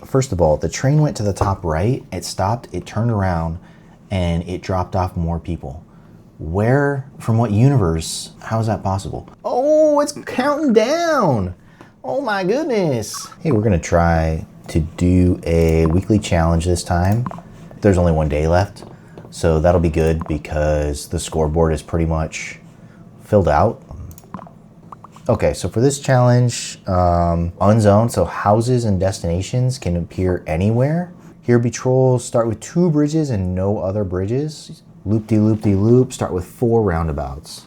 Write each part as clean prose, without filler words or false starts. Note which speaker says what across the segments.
Speaker 1: First of all, the train went to the top right, it stopped, it turned around, and it dropped off more people. Where, from what universe, how is that possible? Oh, it's counting down. Oh my goodness. Hey, we're gonna try to do a weekly challenge this time. There's only one day left, so that'll be good because the scoreboard is pretty much filled out. Okay, so for this challenge, unzoned, so houses and destinations can appear anywhere. Here patrols start with 2 bridges and no other bridges. Loop-de-loop-de-loop, start with 4 roundabouts.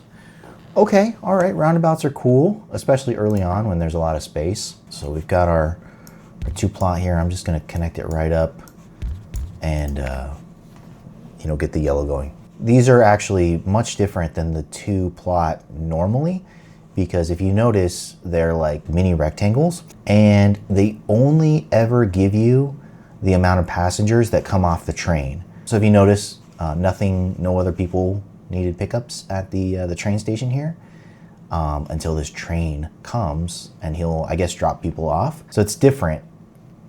Speaker 1: Okay, all right, roundabouts are cool, especially early on when there's a lot of space. So we've got our 2 plot here. I'm just gonna connect it right up and get the yellow going. These are actually much different than the 2 plot normally, because if you notice, they're like mini rectangles and they only ever give you the amount of passengers that come off the train. So if you notice, no other people needed pickups at the train station here until this train comes and he'll, I guess, drop people off. So it's different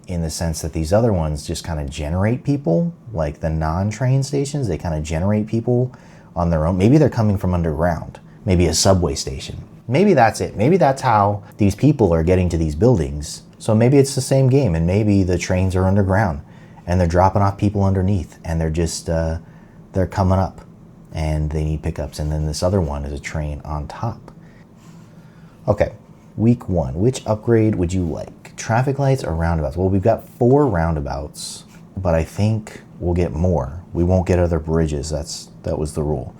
Speaker 1: in the sense that these other ones just kind of generate people, like the non-train stations, they kind of generate people on their own. Maybe they're coming from underground, maybe a subway station. Maybe that's it. Maybe that's how these people are getting to these buildings. So maybe it's the same game and maybe the trains are underground and they're dropping off people underneath and they're just, they're coming up and they need pickups. And then this other one is a train on top. Okay, week 1, which upgrade would you like? Traffic lights or roundabouts? Well, we've got 4 roundabouts, but I think we'll get more. We won't get other bridges. That was the rule.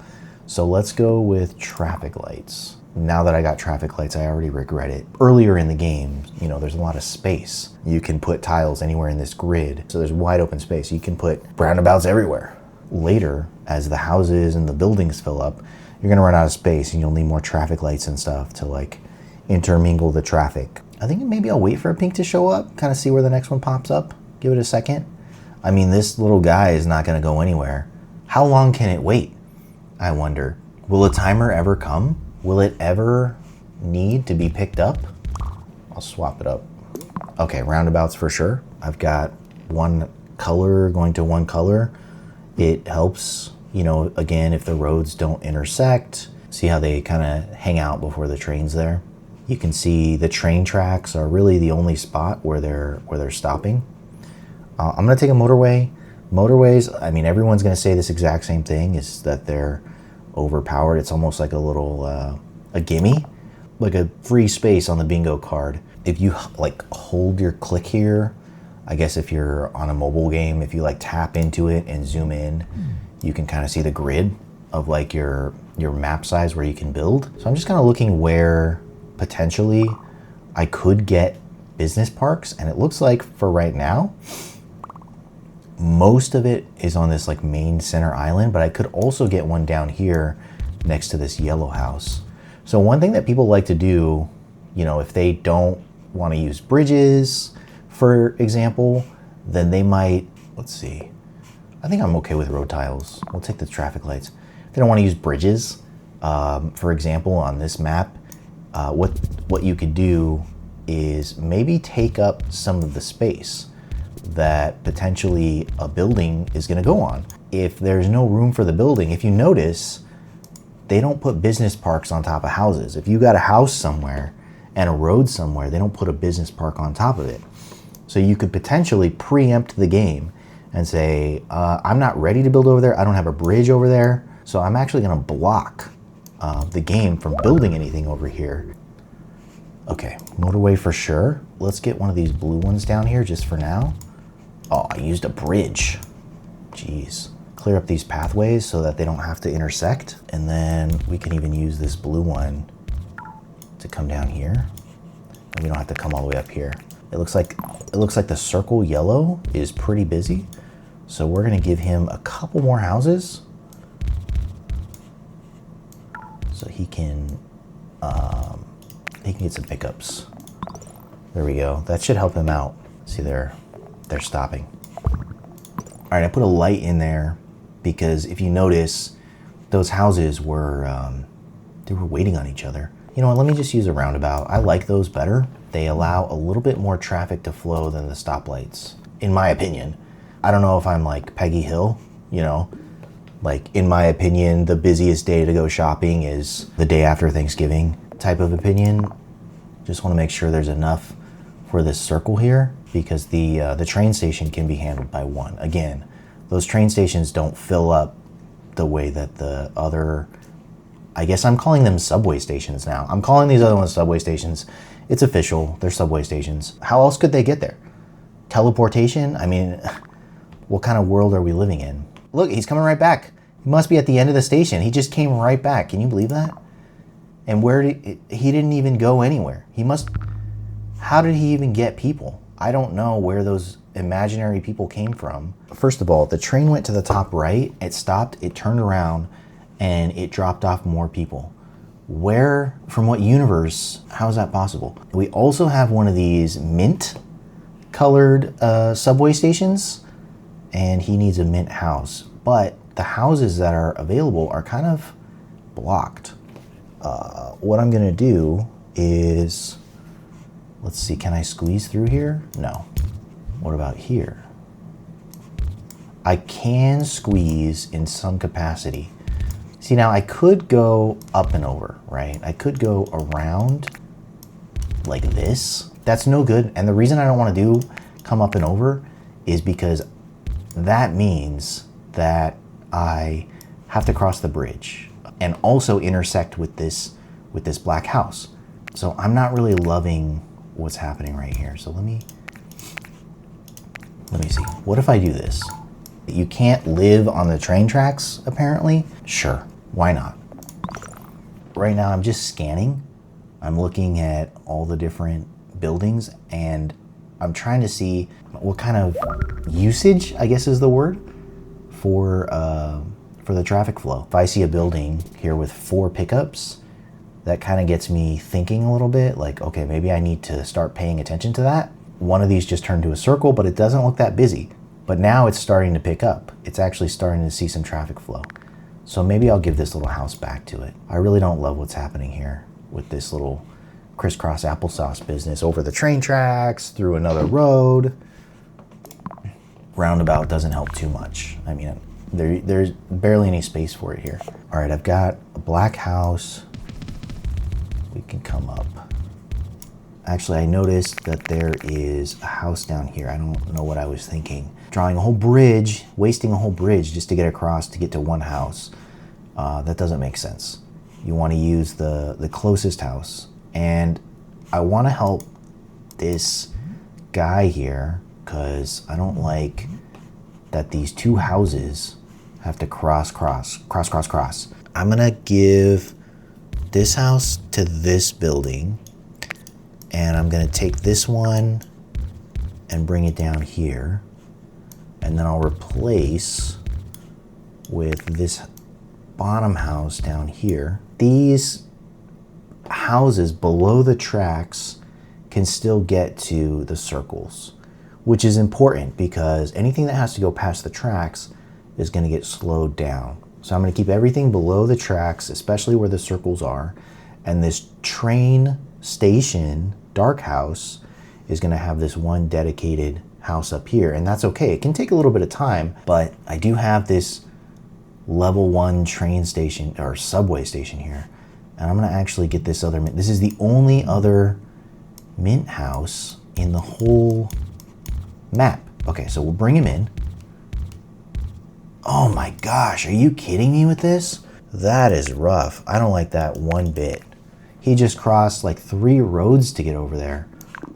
Speaker 1: So let's go with traffic lights. Now that I got traffic lights, I already regret it. Earlier in the game, there's a lot of space. You can put tiles anywhere in this grid. So there's wide open space. You can put roundabouts everywhere. Later, as the houses and the buildings fill up, you're gonna run out of space and you'll need more traffic lights and stuff to like intermingle the traffic. I think maybe I'll wait for a pink to show up, kind of see where the next one pops up. Give it a second. I mean, this little guy is not gonna go anywhere. How long can it wait? I wonder. Will a timer ever come? Will it ever need to be picked up? I'll swap it up. Okay, roundabouts for sure. I've got 1 color going to 1 color. It helps, again, if the roads don't intersect. See how they kind of hang out before the train's there? You can see the train tracks are really the only spot where they're stopping. I'm gonna take a motorway. Motorways, I mean, everyone's gonna say this exact same thing, is that they're overpowered. It's almost like a little a gimme, like a free space on the bingo card. If you like hold your click here, I guess if you're on a mobile game, if you like tap into it and zoom in, you can kind of see the grid of like your map size where you can build. So I'm just kind of looking where potentially I could get business parks, and it looks like for right now most of it is on this like main center island, but I could also get one down here next to this yellow house. So one thing that people like to do, if they don't want to use bridges, for example, then they might, let's see, I think I'm okay with road tiles. We'll take the traffic lights. If they don't want to use bridges, for example, on this map, what you could do is maybe take up some of the space that potentially a building is going to go on. If there's no room for the building, if you notice, they don't put business parks on top of houses. If you got a house somewhere and a road somewhere, they don't put a business park on top of it. So you could potentially preempt the game and say, I'm not ready to build over there. I don't have a bridge over there. So I'm actually going to block the game from building anything over here. Okay, motorway for sure. Let's get one of these blue ones down here just for now. Oh, I used a bridge. Jeez. Clear up these pathways so that they don't have to intersect. And then we can even use this blue one to come down here. And we don't have to come all the way up here. It looks like the circle yellow is pretty busy. So we're gonna give him a couple more houses so he can get some pickups. There we go. That should help him out. See, they're stopping. All right, I put a light in there because if you notice, those houses were they were waiting on each other. You know what, let me just use a roundabout. I like those better. They allow a little bit more traffic to flow than the stoplights, in my opinion. I don't know if I'm like Peggy Hill, you know, like in my opinion, the busiest day to go shopping is the day after Thanksgiving type of opinion. Just want to make sure there's enough for this circle here, because the train station can be handled by one. Again, those train stations don't fill up the way that the other, I guess I'm calling them subway stations now. I'm calling these other ones subway stations. It's official, they're subway stations. How else could they get there? Teleportation? I mean, what kind of world are we living in? Look, he's coming right back. He must be at the end of the station. He just came right back. Can you believe that? And he didn't even go anywhere. How did he even get people? I don't know where those imaginary people came from. First of all, the train went to the top right, it stopped, it turned around, and it dropped off more people. Where, from what universe, how is that possible? We also have one of these mint colored subway stations, and he needs a mint house. But the houses that are available are kind of blocked. What I'm gonna do is, let's see, can I squeeze through here? No. What about here? I can squeeze in some capacity. See, now I could go up and over, right? I could go around like this. That's no good. And the reason I don't want to do come up and over is because that means that I have to cross the bridge and also intersect with this black house. So I'm not really loving what's happening right here. So let me see. What if I do this? You can't live on the train tracks, apparently. Sure, why not? Right now I'm just scanning. I'm looking at all the different buildings and I'm trying to see what kind of usage, I guess is the word, for the traffic flow. If I see a building here with 4 pickups, that kind of gets me thinking a little bit, like, okay, maybe I need to start paying attention to that. One of these just turned to a circle, but it doesn't look that busy. But now it's starting to pick up. It's actually starting to see some traffic flow. So maybe I'll give this little house back to it. I really don't love what's happening here with this little crisscross applesauce business over the train tracks, through another road. Roundabout doesn't help too much. I mean, there's barely any space for it here. All right, I've got a black house. We can come up. Actually, I noticed that there is a house down here. I don't know what I was thinking. Drawing a whole bridge, wasting a whole bridge just to get across to get to one house. That doesn't make sense. You want to use the closest house. And I want to help this guy here because I don't like that these 2 houses have to cross. I'm gonna give this house to this building, and I'm gonna take this one and bring it down here, and then I'll replace with this bottom house down here. These houses below the tracks can still get to the circles, which is important because anything that has to go past the tracks is going to get slowed down. So I'm going to keep everything below the tracks, especially where the circles are. And this train station dark house is going to have this one dedicated house up here. And that's okay. It can take a little bit of time, but I do have this level 1 train station or subway station here. And I'm going to actually get this other mint. This is the only other mint house in the whole map. Okay, so we'll bring him in. Oh my gosh, are you kidding me with this? That is rough. I don't like that one bit. He just crossed like 3 roads to get over there.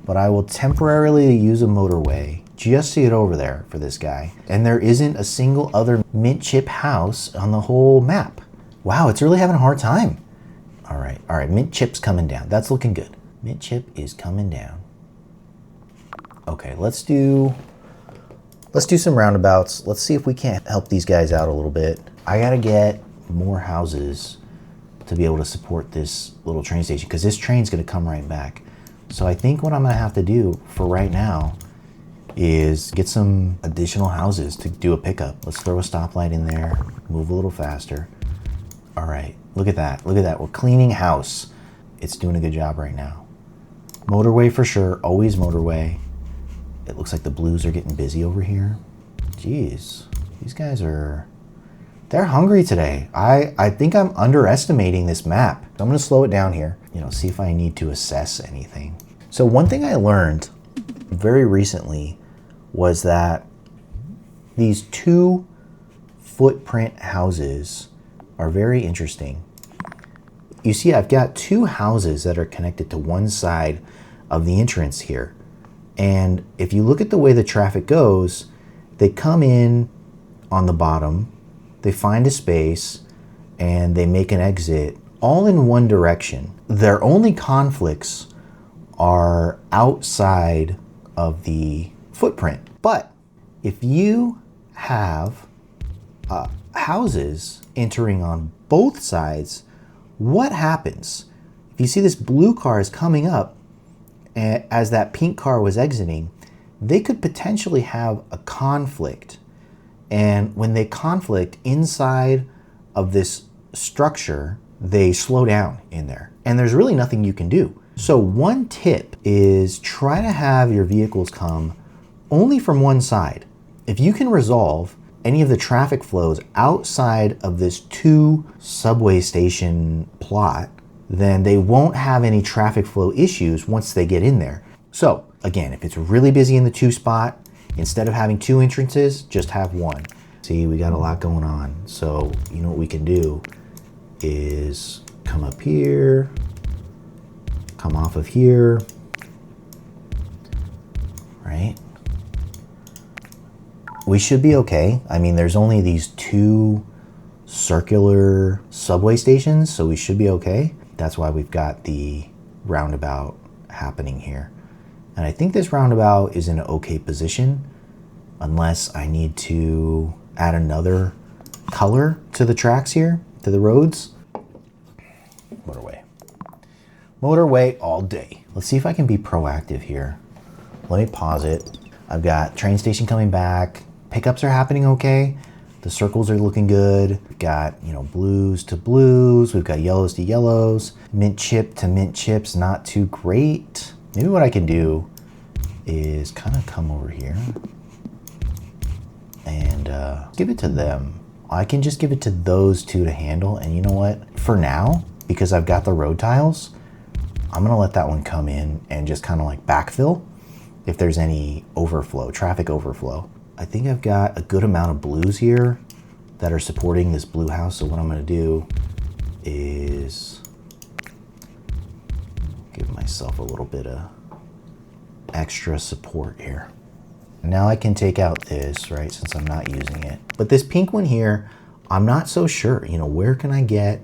Speaker 1: But I will temporarily use a motorway just to get over there for this guy. And there isn't a single other mint chip house on the whole map. Wow, it's really having a hard time. All right, mint chip's coming down. That's looking good. Mint chip is coming down. Okay, let's do some roundabouts. Let's see if we can't help these guys out a little bit. I gotta get more houses to be able to support this little train station because this train's gonna come right back. So I think what I'm gonna have to do for right now is get some additional houses to do a pickup. Let's throw a stoplight in there, move a little faster. All right, look at that, look at that. We're cleaning house. it's doing a good job right now. Motorway for sure, always motorway. It looks like the blues are getting busy over here. Jeez, these guys they're hungry today. I think I'm underestimating this map. So I'm gonna slow it down here, see if I need to assess anything. So one thing I learned very recently was that these 2 footprint houses are very interesting. You see, I've got 2 houses that are connected to one side of the entrance here. And if you look at the way the traffic goes, they come in on the bottom, they find a space, and they make an exit all in one direction. Their only conflicts are outside of the footprint. But if you have houses entering on both sides, what happens? If you see this blue car is coming up as that pink car was exiting, they could potentially have a conflict. And when they conflict inside of this structure, they slow down in there. And there's really nothing you can do. So one tip is try to have your vehicles come only from one side. If you can resolve any of the traffic flows outside of this 2 subway station plot, then they won't have any traffic flow issues once they get in there. So again, if it's really busy in the 2 spot, instead of having 2 entrances, just have 1. See, we got a lot going on. So you know what we can do is come up here, come off of here, right? We should be okay. I mean, there's only these 2 circular subway stations, so we should be okay. That's why we've got the roundabout happening here. And I think this roundabout is in an okay position, unless I need to add another color to the tracks here, to the roads. Motorway. Motorway all day. Let's see if I can be proactive here. Let me pause it. I've got train station coming back. Pickups are happening okay. The circles are looking good. We've got, blues to blues. We've got yellows to yellows. Mint chip to mint chips, not too great. Maybe what I can do is kind of come over here and give it to them. I can just give it to those 2 to handle. And you know what? For now, because I've got the road tiles, I'm gonna let that one come in and just kind of like backfill if there's any overflow, traffic overflow. I think I've got a good amount of blues here that are supporting this blue house. So what I'm gonna do is give myself a little bit of extra support here. Now I can take out this, right, since I'm not using it. But this pink one here, I'm not so sure. Where can I get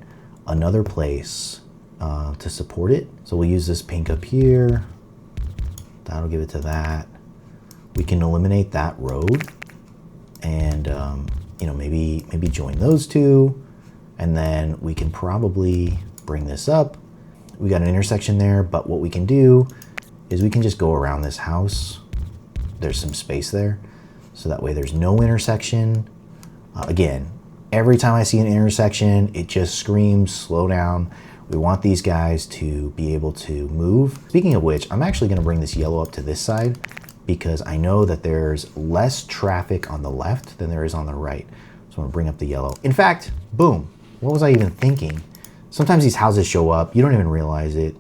Speaker 1: another place to support it? So we'll use this pink up here. That'll give it to that. We can eliminate that road and, maybe join those 2. And then we can probably bring this up. We got an intersection there, but what we can do is we can just go around this house. There's some space there. So that way there's no intersection. Again, every time I see an intersection, it just screams, slow down. We want these guys to be able to move. Speaking of which, I'm actually gonna bring this yellow up to this side because I know that there's less traffic on the left than there is on the right. So I'm gonna bring up the yellow. In fact, boom, what was I even thinking? Sometimes these houses show up, you don't even realize it,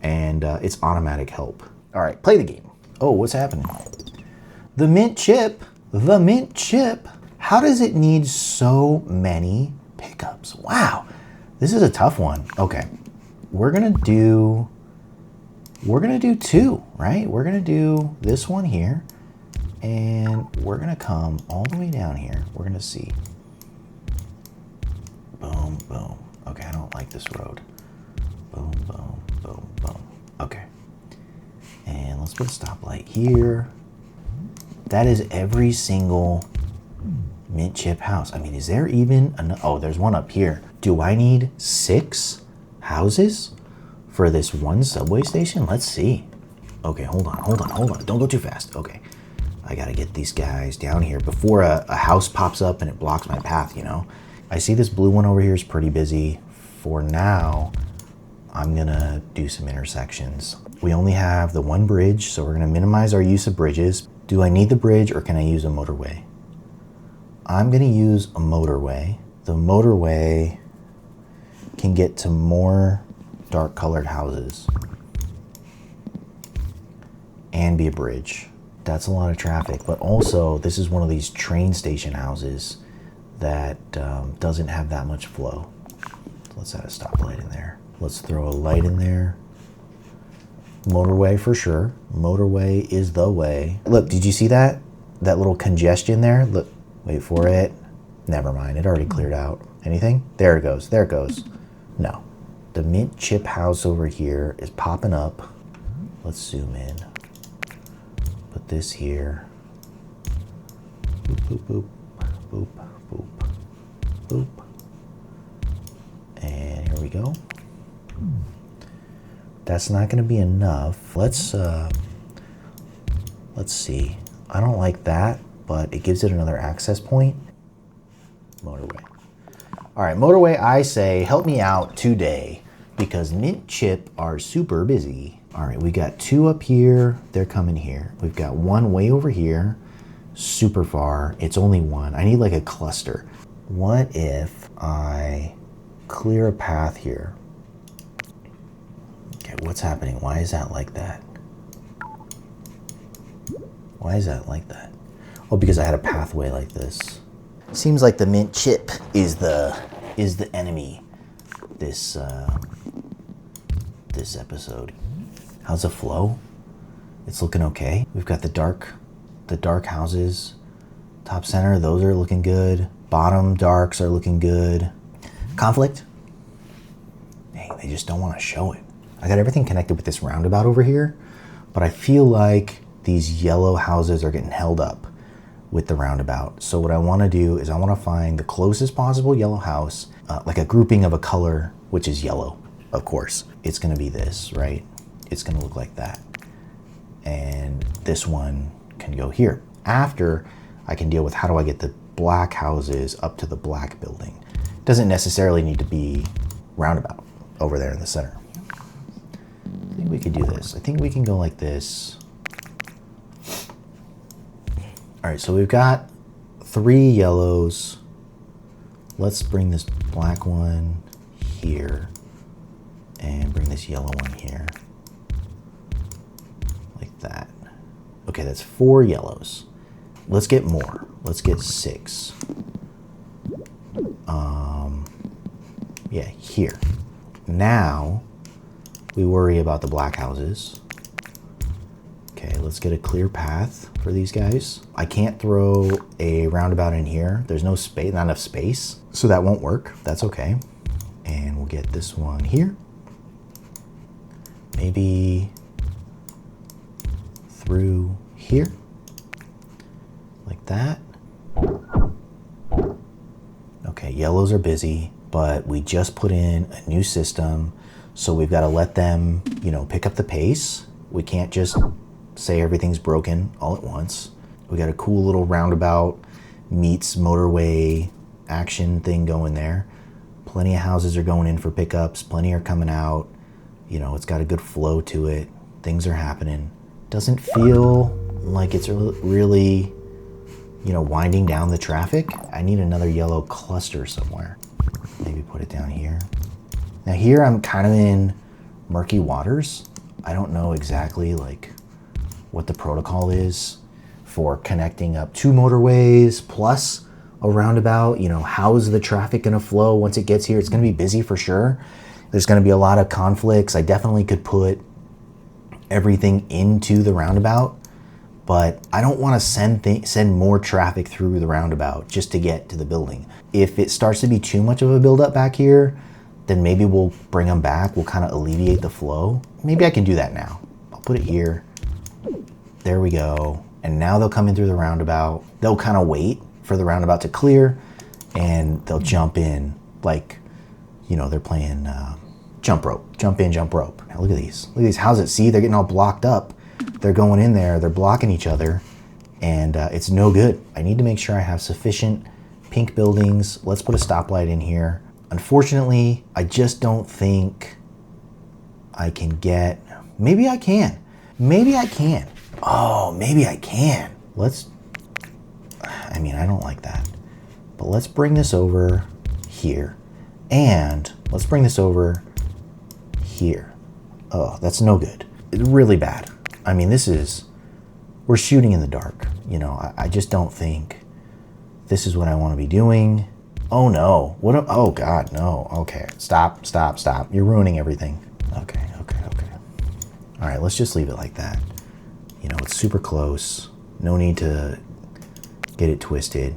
Speaker 1: and it's automatic help. All right, play the game. Oh, what's happening? The mint chip. How does it need so many pickups? Wow, this is a tough one. Okay, we're gonna do 2, right? We're gonna do this one here, and we're gonna come all the way down here. We're gonna see. Boom, boom. Okay, I don't like this road. Boom, boom, boom, boom. Okay. And let's put a stoplight here. That is every single mint chip house. I mean, is there even oh, there's one up here. Do I need 6 houses for this one subway station? Let's see. Okay, hold on. Don't go too fast. Okay. I gotta get these guys down here before a house pops up and it blocks my path, I see this blue one over here is pretty busy. For now, I'm gonna do some intersections. We only have the one bridge, so we're gonna minimize our use of bridges. Do I need the bridge or can I use a motorway? I'm gonna use a motorway. The motorway can get to more dark colored houses and be a bridge. That's a lot of traffic, but also this is one of these train station houses that doesn't have that much flow. Let's add a stoplight in there. Let's throw a light in there. Motorway for sure. Motorway is the way. Look, did you see that? That little congestion there? Look, wait for it. Never mind, it already cleared out. Anything? There it goes, there it goes. No. The mint chip house over here is popping up. Let's zoom in. Put this here. Boop, boop, boop, boop, boop, boop. And here we go. That's not going to be enough. Let's see. I don't like that, but it gives it another access point. Motorway. All right, motorway, I say, help me out today because Mint Chip are super busy. All right, we got two up here. They're coming here. We've got one way over here, super far. It's only one. I need like a cluster. What if I clear a path here? Okay, what's happening? Why is that like that? Why is that like that? Oh, because I had a pathway like this. Seems like the mint chip is the enemy this this episode. How's the flow? It's looking okay. We've got the dark houses. Top center, those are looking good. Bottom darks are looking good. Conflict? Dang, they just don't want to show it. I got everything connected with this roundabout over here, but I feel like these yellow houses are getting held up with the roundabout. So what I want to do is I want to find the closest possible yellow house, like a grouping of a color, which is yellow, of course. It's going to be this, right? It's going to look like that. And this one can go here. After, I can deal with how do I get the black houses up to the black building. Doesn't necessarily need to be roundabout over there in the center. I think we could do this. I think we can go like this. All right, so we've got 3 yellows. Let's bring this black one here and bring this yellow one here. Like that. Okay, that's 4 yellows. Let's get more. Let's get 6. Yeah, here. Now, we worry about the black houses. Okay, let's get a clear path for these guys. I can't throw a roundabout in here. There's no space, not enough space, so that won't work. That's okay. And we'll get this one here. Maybe through here, like that. Okay, yellows are busy, but we just put in a new system, so we've got to let them, pick up the pace. We can't just say everything's broken all at once. We got a cool little roundabout meets motorway action thing going there. Plenty of houses are going in for pickups, plenty are coming out. It's got a good flow to it. Things are happening. Doesn't feel like it's really, winding down the traffic. I need another yellow cluster somewhere. Maybe put it down here. Now here I'm kind of in murky waters. I don't know exactly what the protocol is for connecting up 2 motorways plus a roundabout. How's the traffic gonna flow once it gets here? It's gonna be busy for sure. There's gonna be a lot of conflicts. I definitely could put everything into the roundabout, but I don't want to send more traffic through the roundabout just to get to the building. If it starts to be too much of a buildup back here, then maybe we'll bring them back. We'll kind of alleviate the flow. Maybe I can do that now. I'll put it here. There we go. And now they'll come in through the roundabout. They'll kind of wait for the roundabout to clear and they'll jump in like, they're playing jump rope. Jump in, jump rope. Now look at these. Look at these houses. See, they're getting all blocked up. They're going in there. They're blocking each other. And it's no good. I need to make sure I have sufficient pink buildings. Let's put a stoplight in here. Unfortunately, I just don't think I can get, maybe I can. Maybe I can. Oh, maybe I can. I mean, I don't like that. But let's bring this over here. And let's bring this over here. Oh, that's no good. It's really bad. I mean, we're shooting in the dark. You know, I just don't think this is what I want to be doing. Oh no, oh God, no. Okay, stop. You're ruining everything. Okay. All right, let's just leave it like that. You know, it's super close. No need to get it twisted.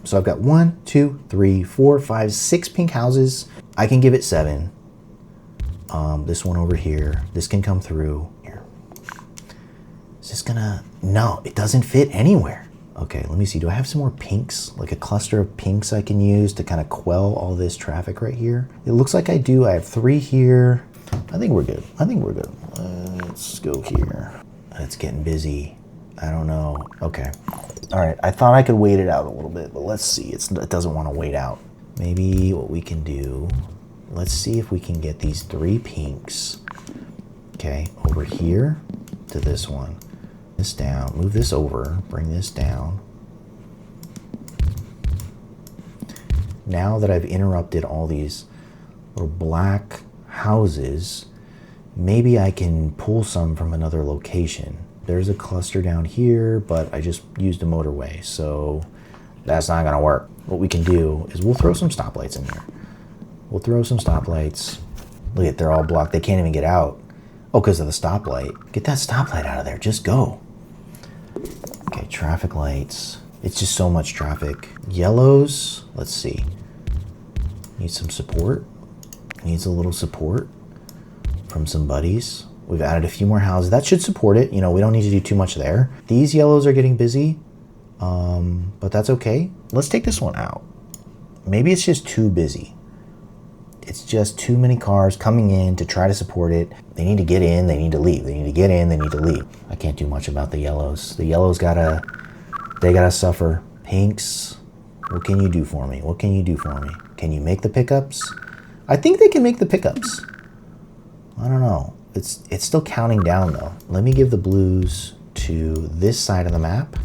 Speaker 1: So I've got 1, 2, 3, 4, 5, 6 pink houses. I can give it 7. This one over here, this can come through here. Is this gonna, no, it doesn't fit anywhere. Okay, let me see, do I have some more pinks? Like a cluster of pinks I can use to kind of quell all this traffic right here? It looks like I do. I have 3 here. I think we're good. Let's go here. It's getting busy. I don't know. Okay. All right, I thought I could wait it out a little bit, but let's see. It doesn't want to wait out. Maybe what we can do, let's see if we can get these 3 pinks, okay, over here to this one. This down, move this over, bring this down. Now that I've interrupted all these little black houses, maybe I can pull some from another location. There's a cluster down here, but I just used a motorway, so that's not gonna work. What we can do is we'll throw some stoplights in here. We'll throw some stoplights. Look at, they're all blocked. They can't even get out. Oh, because of the stoplight. Get that stoplight out of there. Just go. Okay, traffic lights. It's just so much traffic. Yellows, let's see. Needs some support. Needs a little support from some buddies. We've added a few more houses. That should support it. You know, we don't need to do too much there. These yellows are getting busy, but that's okay. Let's take this one out. Maybe it's just too busy. It's just too many cars coming in to try to support it. They need to get in, they need to leave. They need to get in, they need to leave. I can't do much about the yellows. The yellows gotta suffer. Pinks, what can you do for me? What can you do for me? Can you make the pickups? I think they can make the pickups. I don't know. It's still counting down though. Let me give the blues to this side of the map.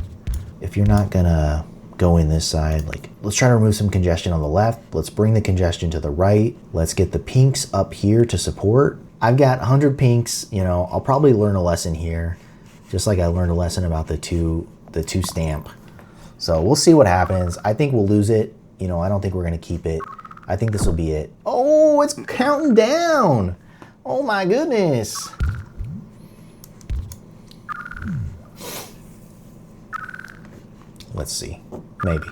Speaker 1: If you're not gonna go in this side, like, let's try to remove some congestion on the left. Let's bring the congestion to the right. Let's get the pinks up here to support. I've got 100 pinks. You know, I'll probably learn a lesson here, just like I learned a lesson about the two stamp. So we'll see what happens. I think we'll lose it. You know, I don't think we're gonna keep it. I think this will be it. Oh, it's counting down. Oh my goodness. Let's see, maybe.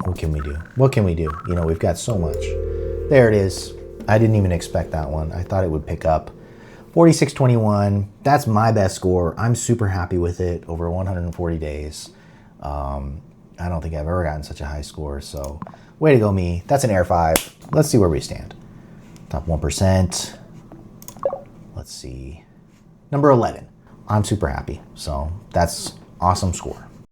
Speaker 1: What can we do? What can we do? You know, we've got so much. There it is. I didn't even expect that one. I thought it would pick up. 46.21, that's my best score. I'm super happy with it over 140 days. I don't think I've ever gotten such a high score, so way to go me. That's an Air 5. Let's see where we stand. Top 1%. Let's see. Number 11. I'm super happy, so that's awesome score.